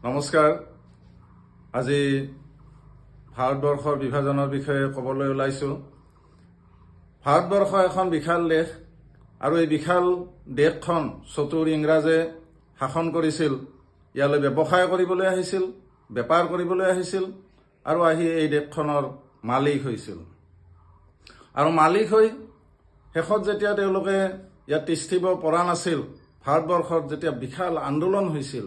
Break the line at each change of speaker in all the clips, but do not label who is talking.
নমস্কাৰ। আজি ভাৰতবৰ্ষৰ বিভাজনৰ বিষয়ে ক'বলৈ ওলাইছোঁ। ভাৰতবৰ্ষ এখন বিশাল দেশ আৰু এই বিশাল দেশখন চতুৰ ইংৰাজে শাসন কৰিছিল। ইয়ালৈ ব্যৱসায় কৰিবলৈ আহিছিল, বেপাৰ কৰিবলৈ আহিছিল আৰু আহি এই দেশখনৰ মালিক হৈছিল। আৰু মালিক হৈ শেষত যেতিয়া তেওঁলোকে ইয়াত তিষ্ঠিব পৰা নাছিল, ভাৰতবৰ্ষত যেতিয়া বিশাল আন্দোলন হৈছিল,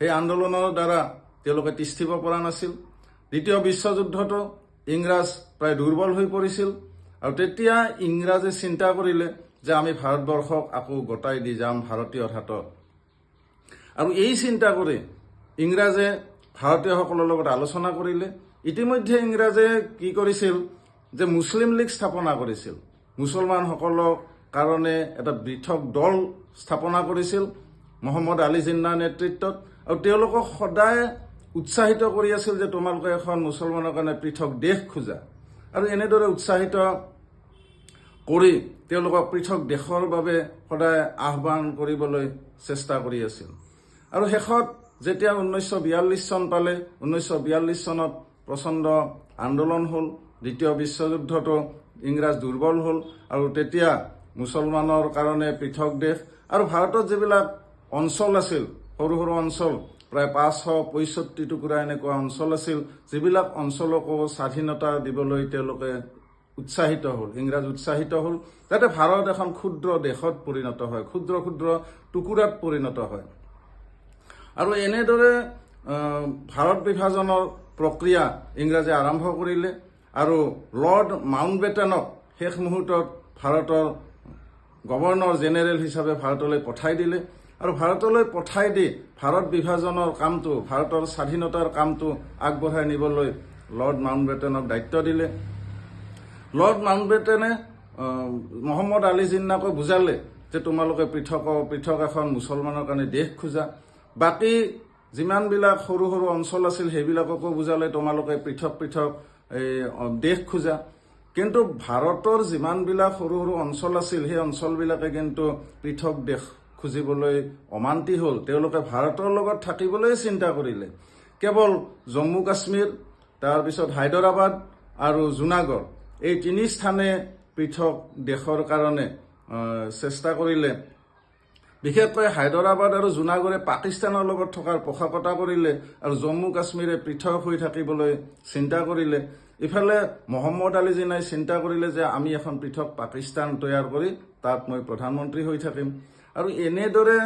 সেই আন্দোলনৰ দ্বাৰা তেওঁলোকে তিষ্ঠিব পৰা নাছিল। দ্বিতীয় বিশ্বযুদ্ধতো ইংৰাজ প্ৰায় দুৰ্বল হৈ পৰিছিল আৰু তেতিয়া ইংৰাজে চিন্তা কৰিলে যে আমি ভাৰতবৰ্ষক আকৌ গতাই দি যাম ভাৰতীয়ৰ হাতত। আৰু এই চিন্তা কৰি ইংৰাজে ভাৰতীয়সকলৰ লগত আলোচনা কৰিলে। ইতিমধ্যে ইংৰাজে কি কৰিছিল যে মুছলিম লীগ স্থাপনা কৰিছিল। মুছলমানসকলৰ কাৰণে এটা পৃথক দল স্থাপনা কৰিছিল মহম্মদ আলী জিন্নাৰ নেতৃত্বত। আৰু তেওঁলোকক সদায় উৎসাহিত কৰি আছিল যে তোমালোকে এখন মুছলমানৰ কাৰণে পৃথক দেশ খোজা। আৰু এনেদৰে উৎসাহিত কৰি তেওঁলোকক পৃথক দেশৰ বাবে সদায় আহ্বান কৰিবলৈ চেষ্টা কৰি আছিল। আৰু শেষত যেতিয়া 1942 চন পালে, 1942 চনত প্ৰচণ্ড আন্দোলন হ'ল। দ্বিতীয় বিশ্বযুদ্ধতো ইংৰাজ দুৰ্বল হ'ল আৰু তেতিয়া মুছলমানৰ কাৰণে পৃথক দেশ আৰু ভাৰতত যিবিলাক অঞ্চল আছিল, সৰু সৰু অঞ্চল, প্ৰায় 565 টুকুৰা এনেকুৱা অঞ্চল আছিল, যিবিলাক অঞ্চলকো স্বাধীনতা দিবলৈ তেওঁলোকে উৎসাহিত হ'ল। ইংৰাজ উৎসাহিত হ'ল যাতে ভাৰত এখন ক্ষুদ্ৰ দেশত পৰিণত হয়, ক্ষুদ্ৰ ক্ষুদ্ৰ টুকুৰাত পৰিণত হয়। আৰু এনেদৰে ভাৰত বিভাজনৰ প্ৰক্ৰিয়া ইংৰাজে আৰম্ভ কৰিলে আৰু লৰ্ড মাউণ্টবেটেনক শেষ মুহূৰ্তত ভাৰতৰ গভৰ্ণৰ জেনেৰেল হিচাপে ভাৰতলৈ পঠাই দিলে। আৰু ভাৰতলৈ পঠাই দি ভাৰত বিভাজনৰ কামটো, ভাৰতৰ স্বাধীনতাৰ কামটো আগবঢ়াই নিবলৈ লৰ্ড মাউণ্টবেটেনক দায়িত্ব দিলে। লৰ্ড মাউণ্টবেটেনে মহম্মদ আলী জিন্নাকৈ বুজালে যে তোমালোকে পৃথক এখন মুছলমানৰ কাৰণে দেশ খোজা। বাকী যিমানবিলাক সৰু সৰু অঞ্চল আছিল সেইবিলাককো বুজালে তোমালোকে পৃথক পৃথক দেশ খোজা। কিন্তু ভাৰতৰ যিমানবিলাক সৰু সৰু অঞ্চল আছিল সেই অঞ্চলবিলাকে কিন্তু পৃথক দেশ খুজিবলৈ অমান্তি হ'ল। তেওঁলোকে ভাৰতৰ লগত থাকিবলৈ চিন্তা কৰিলে। কেৱল জম্মু কাশ্মীৰ, তাৰপিছত হায়দৰাবাদ আৰু জুনাগড়, এই তিনি স্থানে পৃথক দেশৰ কাৰণে চেষ্টা কৰিলে। বিশেষকৈ হায়দৰাবাদ আৰু জুনাগড়ে পাকিস্তানৰ লগত থকাৰ পোষকতা কৰিলে আৰু জম্মু কাশ্মীৰে পৃথক হৈ থাকিবলৈ চিন্তা কৰিলে। ইফালে মহম্মদ আলী জিন্নাই চিন্তা কৰিলে যে আমি এখন পৃথক পাকিস্তান তৈয়াৰ কৰি তাত মই প্ৰধানমন্ত্ৰী হৈ থাকিম। আৰু এনেদৰে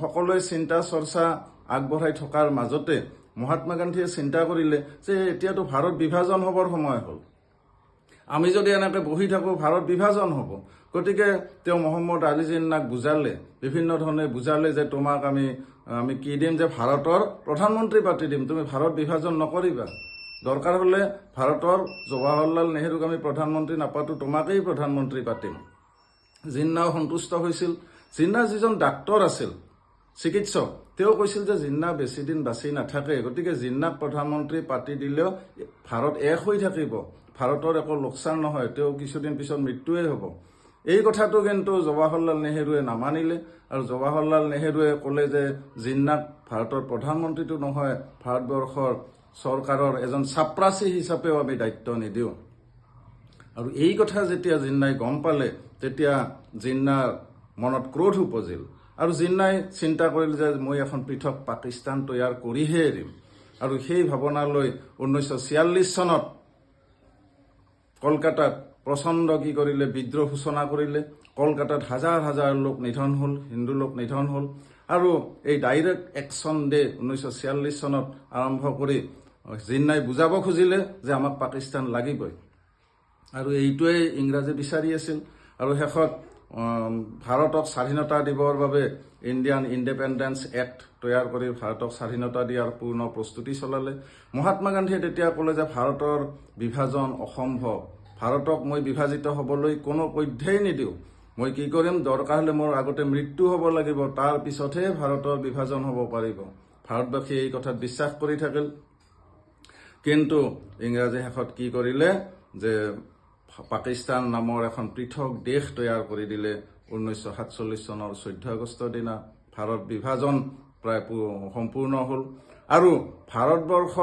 সকলোৱে চিন্তা চৰ্চা আগবঢ়াই থকাৰ মাজতে মহাত্মা গান্ধীয়ে চিন্তা কৰিলে যে এতিয়াতো ভাৰত বিভাজন হ'বৰ সময় হ'ল। আমি যদি এনেকৈ বহি থাকোঁ ভাৰত বিভাজন হ'ব। গতিকে তেওঁ মহম্মদ আলী জিন্নাক বুজালে, বিভিন্ন ধৰণে বুজালে যে তোমাক আমি কি দিম, যে ভাৰতৰ প্ৰধানমন্ত্ৰী পাতি দিম, তুমি ভাৰত বিভাজন নকৰিবা। দৰকাৰ হ'লে ভাৰতৰ জৱাহৰলাল নেহৰুক আমি প্ৰধানমন্ত্ৰী নাপাতো, তোমাকেই প্ৰধানমন্ত্ৰী পাতিম। জিন্নাও সন্তুষ্ট হৈছিল। জিন্না যিজন ডাক্তৰ আছিল, চিকিৎসক, তেওঁ কৈছিল যে জিন্না বেছি দিন বাচি নাথাকে, গতিকে জিন্নাক প্ৰধানমন্ত্ৰী পাতি দিলেও ভাৰত এক হৈ থাকিব, ভাৰতৰ একো লোকচান নহয়, তেওঁ কিছুদিন পিছত মৃত্যুৱেই হ'ব। এই কথাটো কিন্তু জৱাহৰলাল নেহৰুৱে নামানিলে আৰু জৱাহৰলাল নেহৰুৱে ক'লে যে জিন্নাক ভাৰতৰ প্ৰধানমন্ত্ৰীটো নহয়, ভাৰতবৰ্ষৰ চৰকাৰৰ এজন চাপ্ৰাচী হিচাপেও আমি দায়িত্ব নিদিওঁ। আৰু এই কথা যেতিয়া জিন্নাই গম পালে তেতিয়া জিন্নাৰ মনত ক্ৰোধ উপজিল আৰু জিন্নাই চিন্তা কৰিল যে মই এখন পৃথক পাকিস্তান তৈয়াৰ কৰিহে এৰিম। আৰু সেই ভাৱনালৈ 1946 চনত কলকাতাত প্ৰচণ্ড কি কৰিলে, বিদ্ৰোহ সূচনা কৰিলে। কলকাতাত হাজাৰ হাজাৰ লোক নিধন হ'ল, হিন্দু লোক নিধন হ'ল। আৰু এই ডাইৰেক্ট একশ্যন ডে 1946 চনত আৰম্ভ কৰি জিন্নাই বুজাব খুজিলে যে আমাক পাকিস্তান লাগিবই। আৰু এইটোৱেই ইংৰাজে বিচাৰি আছিল। আৰু শেষত ভাৰতক স্বাধীনতা দিবৰ বাবে ইণ্ডিয়ান ইণ্ডিপেণ্ডেন্স এক্ট তৈয়াৰ কৰি ভাৰতক স্বাধীনতা দিয়াৰ পূৰ্ণ প্ৰস্তুতি চলালে। মহাত্মা গান্ধীয়ে তেতিয়া ক'লে যে ভাৰতৰ বিভাজন অসম্ভৱ, ভাৰতক মই বিভাজিত হ'বলৈ কোনো পধ্যেই নিদিওঁ। মই কি কৰিম, দৰকাৰ হ'লে মোৰ আগতে মৃত্যু হ'ব লাগিব, তাৰ পিছতহে ভাৰতৰ বিভাজন হ'ব পাৰিব। ভাৰতবাসীয়ে এই কথাত বিশ্বাস কৰি থাকিল। কিন্তু ইংৰাজে শেষত কি কৰিলে যে পাকিস্তান নামৰ এখন পৃথক দেশ তৈয়াৰ কৰি দিলে। 1947 চনৰ 14 আগষ্টৰ দিনা ভাৰত বিভাজন প্ৰায় সম্পূৰ্ণ হ'ল আৰু ভাৰতবৰ্ষ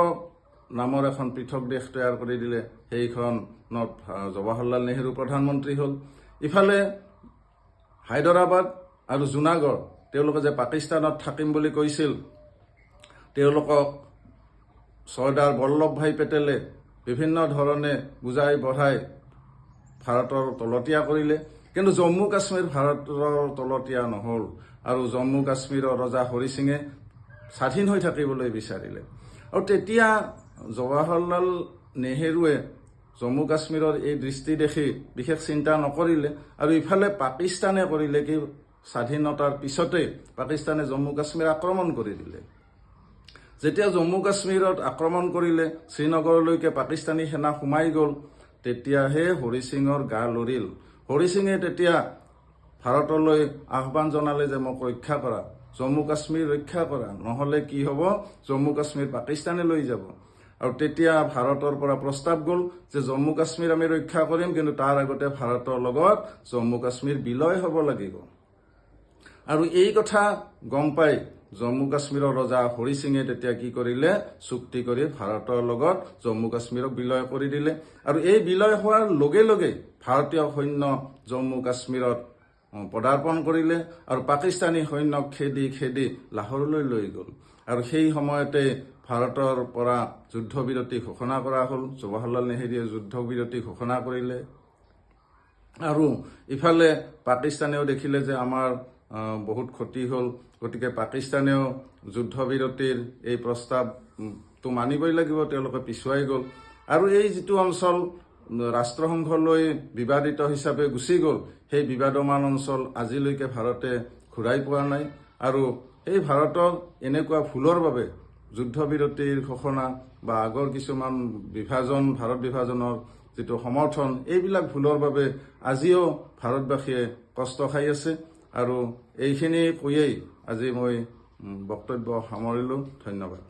নামৰ এখন পৃথক দেশ তৈয়াৰ কৰি দিলে। সেইখনত জৱাহৰলাল নেহৰু প্ৰধানমন্ত্ৰী হ'ল। ইফালে হায়দৰাবাদ আৰু জুনাগড় তেওঁলোকে যে পাকিস্তানত থাকিম বুলি কৈছিল, তেওঁলোকক চৰ্দাৰ বল্লভভাই পেটেলে বিভিন্ন ধৰণে বুজাই বঢ়াই ভাৰতৰ তলতীয়া কৰিলে। কিন্তু জম্মু কাশ্মীৰ ভাৰতৰ তলতীয়া নহ'ল আৰু জম্মু কাশ্মীৰৰ ৰজা হৰি সিঙে স্বাধীন হৈ থাকিবলৈ বিচাৰিলে। আৰু তেতিয়া জৱাহৰলাল নেহৰুৱে জম্মু কাশ্মীৰৰ এই দৃষ্টি দেখি বিশেষ চিন্তা নকৰিলে আৰু ইফালে পাকিস্তানে কৰিলে কি, স্বাধীনতাৰ পিছতে পাকিস্তানে জম্মু কাশ্মীৰ আক্ৰমণ কৰি দিলে। যেতিয়া জম্মু কাশ্মীৰত আক্ৰমণ কৰিলে, শ্ৰীনগৰলৈকে পাকিস্তানী সেনা সোমাই গ'ল, তেতিয়াহে হৰি সিঙৰ গা লৰিল। হৰি সিঙে তেতিয়া ভাৰতলৈ আহ্বান জনালে যে মোক ৰক্ষা কৰা, জম্মু কাশ্মীৰ ৰক্ষা কৰা, নহ'লে কি হ'ব, জম্মু কাশ্মীৰ পাকিস্তানে লৈ যাব। আৰু তেতিয়া ভাৰতৰ পৰা প্ৰস্তাৱ গ'ল যে জম্মু কাশ্মীৰ আমি ৰক্ষা কৰিম, কিন্তু তাৰ আগতে ভাৰতৰ লগত জম্মু কাশ্মীৰ বিলয় হ'ব লাগিব। আৰু এই কথা গম পাই জম্মু কাশ্মীৰৰ ৰজা হৰি সিঙে তেতিয়া কি কৰিলে, চুক্তি কৰি ভাৰতৰ লগত জম্মু কাশ্মীৰক বিলয় কৰি দিলে। আৰু এই বিলয় হোৱাৰ লগে লগে ভাৰতীয় সৈন্য জম্মু কাশ্মীৰত পদাৰ্পণ কৰিলে আৰু পাকিস্তানী সৈন্যক খেদি খেদি লাহোৰলৈ লৈ গ'ল। আৰু সেই সময়তে ভাৰতৰ পৰা যুদ্ধবিৰতি ঘোষণা কৰা হ'ল। জৱাহৰলাল নেহৰুৱে যুদ্ধবিৰতি ঘোষণা কৰিলে আৰু ইফালে পাকিস্তানেও দেখিলে যে আমাৰ বহুত ক্ষতি হ'ল, গতিকে পাকিস্তানেও যুদ্ধবিৰতিৰ এই প্ৰস্তাৱটো মানিবই লাগিব, তেওঁলোকে পিছুৱাই গ'ল। আৰু এই যিটো অঞ্চল ৰাষ্ট্ৰসংঘলৈ বিবাদিত হিচাপে গুচি গ'ল, সেই বিবাদমান অঞ্চল আজিলৈকে ভাৰতে ঘূৰাই পোৱা নাই। আৰু এই ভাৰতৰ এনেকুৱা ভুলৰ বাবে যুদ্ধবিৰতিৰ ঘোষণা বা আগৰ কিছুমান ভাৰত বিভাজনৰ যিটো সমৰ্থন, এইবিলাক ভুলৰ বাবে আজিও ভাৰতবাসীয়ে কষ্ট খাই আছে। আৰু এইখিনি কৈয়েই আজি মই বক্তব্য সামৰিলোঁ। ধন্যবাদ।